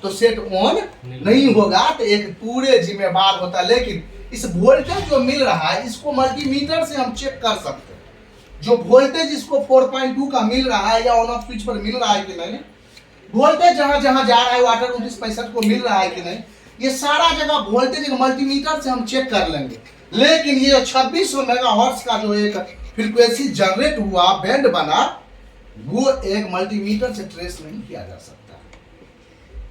तो set on नहीं होगा। तो एक पूरे जिम्मेवार होता है। लेकिन इस वोल्टेज जो मिल रहा है इसको मल्टीमीटर से हम चेक कर सकते हैं। जो वोल्टेज इसको 4.2 का मिल रहा है या ऑन ऑफ स्विच पर मिल रहा है कि नहीं, वोल्टेज जहां जहां जा रहा है वाटर 2965 को मिल रहा है कि नहीं, ये सारा जगह वोल्टेज मल्टीमीटर से हम चेक कर लेंगे। लेकिन ये 2600 मेगाहर्ट्ज का जो एक फ्रीक्वेंसी जनरेट हुआ, बैंड बना, वो एक मल्टीमीटर से ट्रेस नहीं किया जा सकता।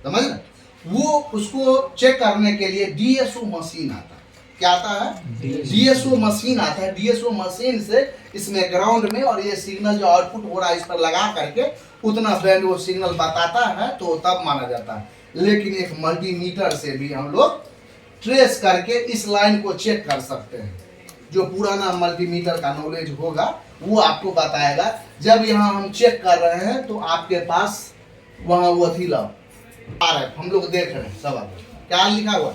समझ ना? वो उसको चेक करने के लिए डीएसओ मशीन आता है। क्या आता है? डीएसओ मशीन आता है। डीएसओ मशीन से इसमें ग्राउंड में और ये सिग्नल जो आउटपुट हो रहा है इस पर लगा करके उतना बैंड वो सिग्नल बताता है, तो तब माना जाता है। लेकिन एक मल्टीमीटर से भी हम लोग ट्रेस करके इस लाइन को चेक कर सकते हैं। जो पुराना मल्टीमीटर का नॉलेज होगा वो आपको बताएगा। जब यहाँ हम चेक कर रहे हैं तो आपके पास वहाँ वो थी लो RF, हम लोग देख रहे हैं सब। क्या लिखा हुआ?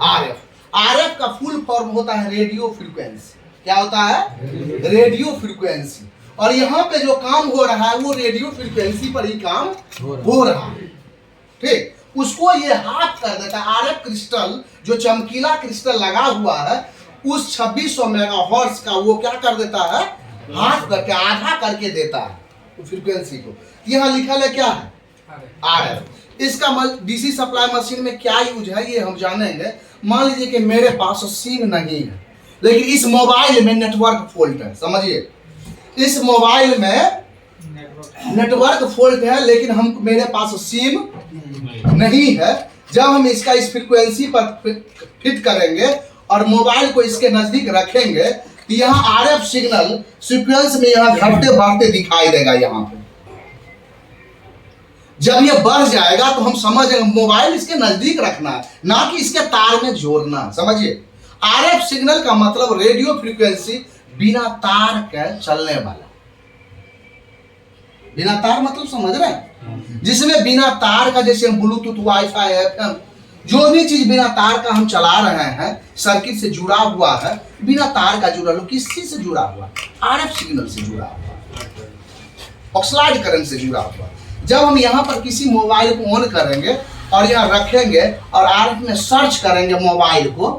RF। RF का फुल फॉर्म होता है रेडियो फ्रीक्वेंसी। क्या होता है? Radio frequency. और यहाँ पे जो काम हो रहा है वो रेडियो फ्रीक्वेंसी पर ही काम हो रहा है। ठीक, उसको ये हाफ कर देता है। RF क्रिस्टल जो चमकीला क्रिस्टल लगा हुआ है उस 2600 मेगाहर्ट्ज का वो क्या कर देता है? हाफ करके, आधा करके देता है फ्रीक्वेंसी को। यहाँ लिखा है क्या है? RF। इसका डीसी सप्लाई मशीन में क्या यूज है ये हम जानेंगे। मान लीजिए कि मेरे पास सिम नहीं है लेकिन इस मोबाइल में नेटवर्क फॉल्ट है। समझिए, इस मोबाइल में नेटवर्क फॉल्ट है लेकिन हम मेरे पास सिम नहीं है। जब हम इसका इस फ्रीक्वेंसी पर फिट करेंगे और मोबाइल को इसके नजदीक रखेंगे तो यहाँ RF सिग्नल सीक्वेंस में यहाँ घटते बढ़ते दिखाई देगा। यहाँ पे जब ये बढ़ जाएगा तो हम समझेंगे मोबाइल इसके नजदीक रखना है, ना कि इसके तार में जोड़ना। समझिए, RF सिग्नल का मतलब रेडियो फ्रीक्वेंसी बिना तार के चलने वाला। बिना तार मतलब समझ रहे हैं? जिसमें बिना तार का, जैसे ब्लूटूथ, वाईफाई, FM, जो भी चीज बिना तार का हम चला रहे हैं, सर्किट से जुड़ा हुआ है, बिना तार का जुड़ा हुआ, किस चीज से जुड़ा हुआ? RF सिग्नल से जुड़ा हुआ, ऑक्साइड करंट से जुड़ा हुआ। जब हम यहाँ पर किसी मोबाइल को ऑन करेंगे और यहाँ रखेंगे और RF में सर्च करेंगे मोबाइल को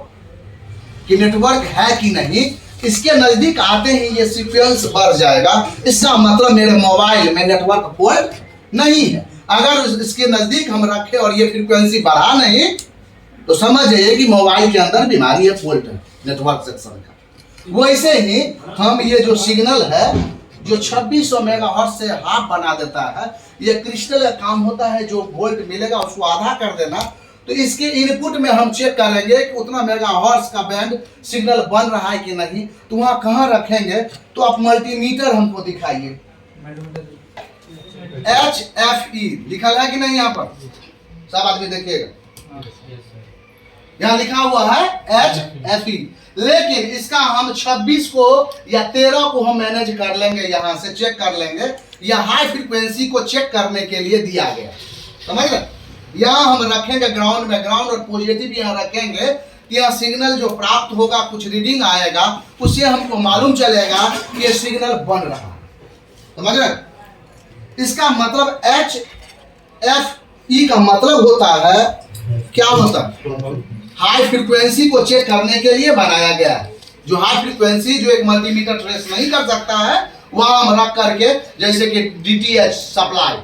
कि नेटवर्क है कि नहीं, इसके नजदीक आते ही ये सीक्वेंस बढ़ जाएगा। इसका मतलब मेरे मोबाइल में नेटवर्क फॉल्ट नहीं है। अगर इसके नजदीक हम रखें और ये फ्रीक्वेंसी बढ़ा नहीं तो समझ जाइए कि मोबाइल के अंदर बीमारी है, फॉल्ट है नेटवर्क सेक्शन का। वैसे ही हम ये जो सिग्नल है जो 2600 मेगाहर्ट्ज से हाफ बना देता है, ये क्रिस्टल का काम होता है। जो वोल्ट मिलेगा उसको आधा कर देना। तो इसके इनपुट में हम चेक करेंगे कि उतना मेगाहर्ट्ज का बैंड सिग्नल बन रहा है कि नहीं। तो वहाँ कहाँ रखेंगे? तो आप मल्टीमीटर हमको दिखाइए। HFE लिखा है कि नहीं? यहाँ पर सब आदमी देखिएगा, यहाँ लिखा हुआ है HFE। लेकिन इसका हम 26 को या 13 को हम मैनेज कर लेंगे, यहाँ से चेक कर लेंगे। यह हाई फ्रीक्वेंसी को चेक करने के लिए दिया गया। समझ गए? यहाँ हम रखेंगे ग्राउंड में, ग्राउंड और पॉजिटिव यहाँ रखेंगे। यह सिग्नल जो प्राप्त होगा, कुछ रीडिंग आएगा, उससे हमको मालूम चलेगा कि ये सिग्नल बन रहा है। समझ रहे? इसका मतलब HFE का मतलब होता है, क्या होता है? हाई फ्रीक्वेंसी को चेक करने के लिए बनाया गया है। जो हाई फ्रीक्वेंसी जो एक मल्टीमीटर ट्रेस नहीं कर सकता है, वहां हम रख करके, जैसे कि DTH सप्लाई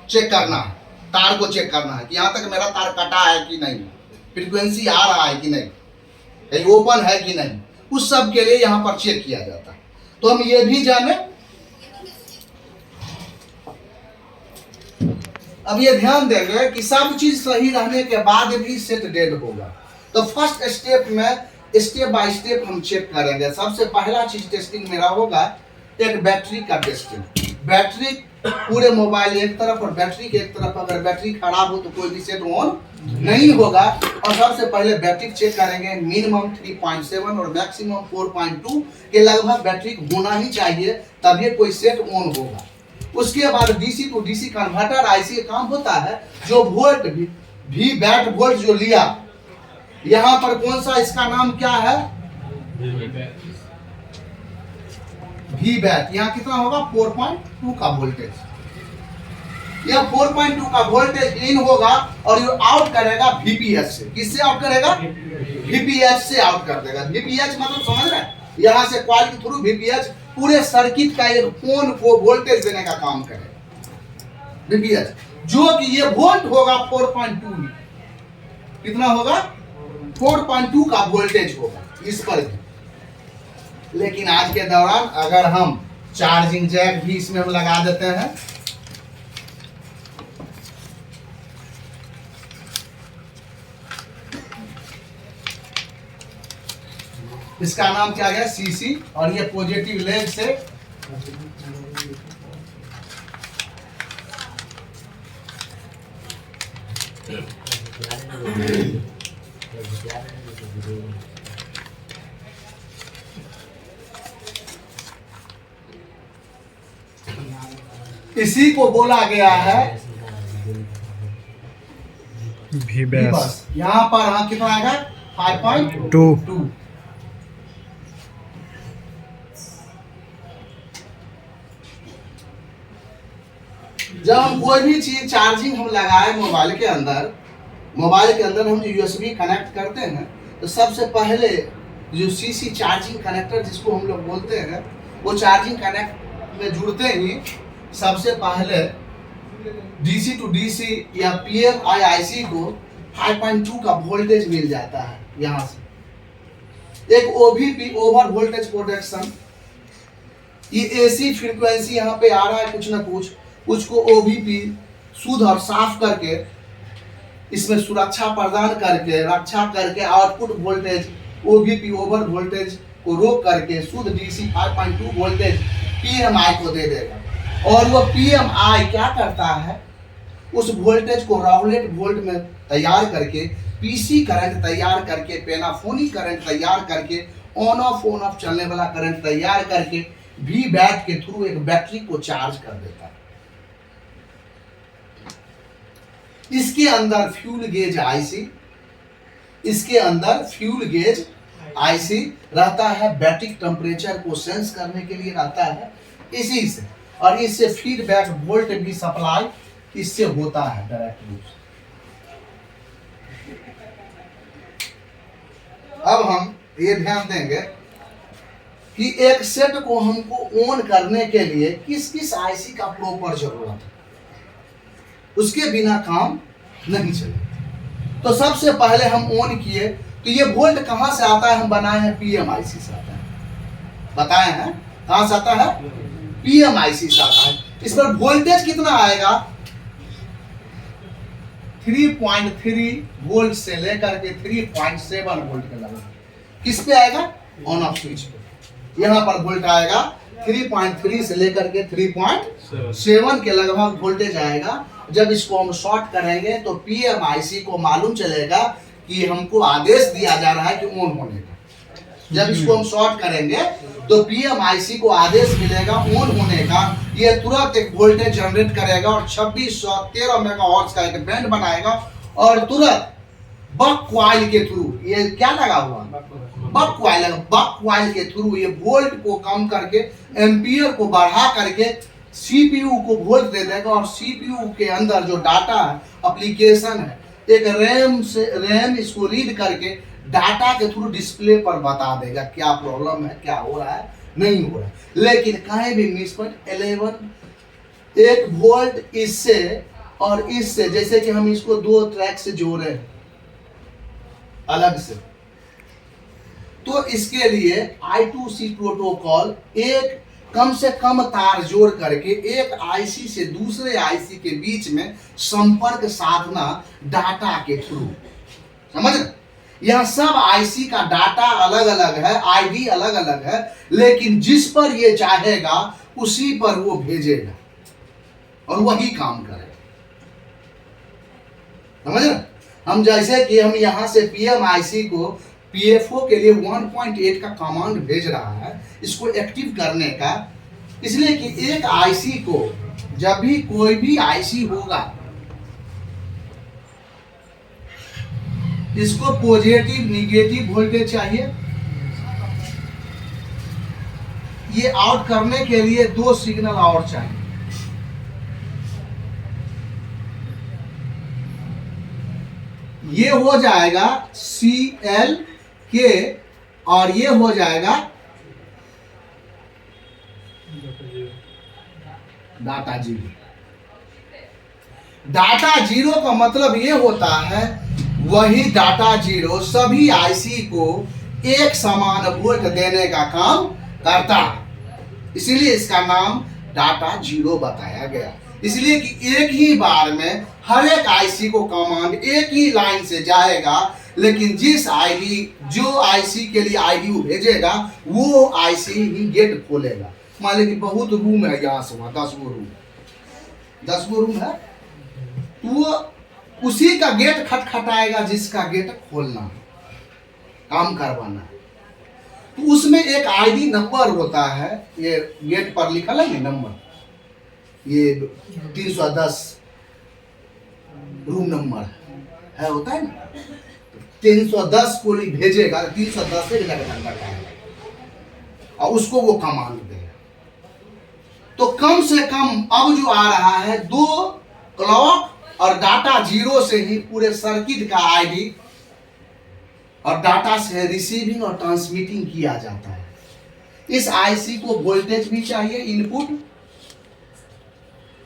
चेक करना है, तार को चेक करना है कि यहाँ तक मेरा तार कटा है कि नहीं, फ्रीक्वेंसी आ रहा है कि नहीं, कहीं ओपन है कि नहीं, उस सब के लिए यहाँ पर चेक किया जाता है। तो हम ये भी जाने। अब ये ध्यान देंगे कि सब चीज सही रहने के बाद भी सेट डेड होगा। तो फर्स्ट स्टेप में स्टेप बाय स्टेप हम चेक करेंगे। सबसे पहला चीज टेस्टिंग मेरा होगा एक बैटरी का टेस्टिंग। बैटरी पूरे मोबाइल एक तरफ और बैटरी के एक तरफ, अगर बैटरी खराब हो तो कोई भी सेट ऑन नहीं होगा। और सबसे पहले बैटरी चेक करेंगे। मिनिमम 3.7 और मैक्सिमम 4.2 के लगभग बैटरी होना ही चाहिए, तभी कोई सेट ऑन होगा। उसके बाद DC to DC converter IC का काम होता है। जो वोल्ट भी बैट वोल्ट जो लिया, यहाँ पर कौन सा, इसका नाम क्या है? We bat. यहाँ कितना होगा? 4.2 का वोल्टेज। यह 4.2 का वोल्टेज इन होगा और ये आउट करेगा वीपीएच से। किससे आउट करेगा? वीपीएच से आउट कर देगा। वीपीएच मतलब समझ रहे हैं, यहाँ से कॉइल के थ्रू वीपीएच पूरे सर्किट का एक फोन को वोल्टेज देने का काम करेगा वीपीएच, जो कि ये वोल्ट होगा 4.2 में। कितना होगा? 4.2 का वोल्टेज होगा इस पर भी। लेकिन आज के दौरान अगर हम चार्जिंग जैक भी इसमें हम लगा देते हैं, इसका नाम क्या गया? सीसी, और ये पॉजिटिव लेग से इसी को बोला गया है बस। यहाँ पर हाँ कितना आएगा? 5.2। जब हम कोई भी चीज चार्जिंग हम लगाए मोबाइल के अंदर हम यूएसबी कनेक्ट करते हैं, तो सबसे पहले जो सीसी चार्जिंग कनेक्टर जिसको हम लोग बोलते हैं, वो चार्जिंग कनेक्ट में जुड़ते ही सबसे पहले डीसी टू डीसी या पीएमआईआईसी को 5.2 का वोल्टेज मिल जाता है। यहाँ से एक ओवीपी, ओवर वोल्टेज प्रोटेक्शन, ये एसी फ्रीक्वेंसी यहाँ पे आ रहा है कुछ ना कुछ, उसको ओवीपी शुद्ध और साफ करके इसमें सुरक्षा प्रदान करके रक्षा करके output voltage OVP over voltage को रोक करके शुद्ध डीसी 5.2 वोल्टेज पीएमआई को दे देगा। और वो पीएमआई क्या करता है? उस वोल्टेज को रेगुलेट वोल्ट में तैयार करके, पीसी करंट तैयार करके, पेनाफोनी करंट तैयार करके, ऑन ऑफ चलने वाला करंट तैयार करके वी बैट के थ्रू एक बैटरी को चार्ज कर देता है। इसके अंदर फ्यूल गेज आईसी रहता है, बैटरी टेम्परेचर को सेंस करने के लिए रहता है इसी से, और इससे फीडबैक वोल्ट भी सप्लाई इससे होता है डायरेक्ट रूप से। अब हम ये ध्यान देंगे कि एक सेट को हमको ऑन करने के लिए किस किस आईसी का प्रॉपर जरूरत है, उसके बिना काम नहीं चले। तो सबसे पहले हम ऑन किए तो ये वोल्ट कहां से आता है? हम बनाए हैं पीएमआईसी से आता है, बताए हैं कहां से आता है? पीएमआईसी से आता है। इस पर वोल्टेज कितना आएगा? 3.3 वोल्ट से लेकर के 3.7 वोल्ट के लगभग। किस पे आएगा? ऑन ऑफ स्विच पे। यहाँ पर वोल्ट आएगा 3.3 से लेकर के 3.7 के लगभग वोल्टेज आएगा। जब इसको हम शॉर्ट करेंगे तो पीएमआईसी को मालूम चलेगा कि हमको आदेश दिया जा रहा है कि ऑन होने का। जब इसको हम शॉर्ट करेंगे तो पीएमआईसी को आदेश मिलेगा ऑन होने का। ये तुरंत एक वोल्टेज जनरेट करेगा और 2613 मेगाहर्ट्ज का एक बैंड बनाएगा और तुरंत बक कॉइल के थ्रू, ये क्या लगा हुआ? बक कॉइल के थ्रू ये वोल्ट को कम करके एम्पियर को बढ़ा करके सीपीयू को वोल्ट दे देगा। और सीपीयू के अंदर जो डाटा है, एप्लीकेशन है, एक रैम इसको रीड करके डाटा के थ्रू डिस्प्ले पर बता देगा क्या प्रॉब्लम है, क्या हो रहा है, नहीं हो रहा है। लेकिन कहीं भी मिसपॉइंट 11 एक वोल्ट इससे और इससे, जैसे कि हम इसको दो ट्रैक से जोड़े अलग से, तो इसके लिए I2C प्रोटोकॉल एक कम से कम तार जोड़ करके एक आईसी से दूसरे आईसी के बीच में संपर्क साधना डाटा के थ्रू। समझ रहे? यह सब आईसी का डाटा अलग अलग है, आईडी अलग अलग है, लेकिन जिस पर ये चाहेगा उसी पर वो भेजेगा और वही काम करेगा। समझ रहे? हम जैसे कि हम यहां से पीएमआईसी को पीएफओ के लिए 1.8 का कमांड भेज रहा है इसको एक्टिव करने का, इसलिए कि एक आईसी को जब भी कोई भी आईसी होगा इसको पॉजिटिव निगेटिव वोल्टेज चाहिए। ये आउट करने के लिए दो सिग्नल और चाहिए। ये हो जाएगा CLK और ये हो जाएगा डाटा जीरो। डाटा जीरो का मतलब ये होता है वही डाटा जीरो सभी आईसी को एक समान वोल्ट देने का काम करता है, इसीलिए इसका नाम डाटा जीरो बताया गया। इसलिए कि एक ही बार में हर एक आईसी को कमांड एक ही लाइन से जाएगा, लेकिन जिस आईडी जो आईसी के लिए आईडी वो भेजेगा वो आईसी ही गेट खोलेगा। मान लीजिए कि बहुत रूम है, यहाँ से वहाँ 10 गो रूम है, तो उसी का गेट खटखटाएगा जिसका गेट खोलना है, काम करवाना है। तो उसमें एक आईडी नंबर होता है, ये गेट पर लिखा है ना नंबर, ये 310 रूम नंबर है होता है ना, 310 को भेजेगा, 310 से लगाएगा और उसको वो कमांड देगा। तो कम से कम अब जो आ रहा है 2 क्लॉक और डाटा जीरो से ही पूरे सर्किट का आईडी और डाटा से रिसीविंग और ट्रांसमिटिंग किया जाता है। इस आईसी को वोल्टेज भी चाहिए, इनपुट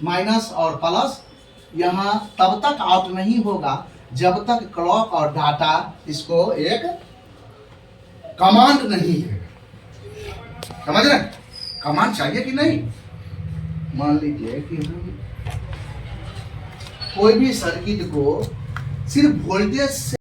माइनस और प्लस, यहां तब तक आउट नहीं होगा जब तक क्लॉक और डाटा इसको एक कमांड नहीं है। समझ रहे? कमांड चाहिए कि नहीं? मान लीजिए कि हम कोई भी सर्किट को सिर्फ वोल्टेज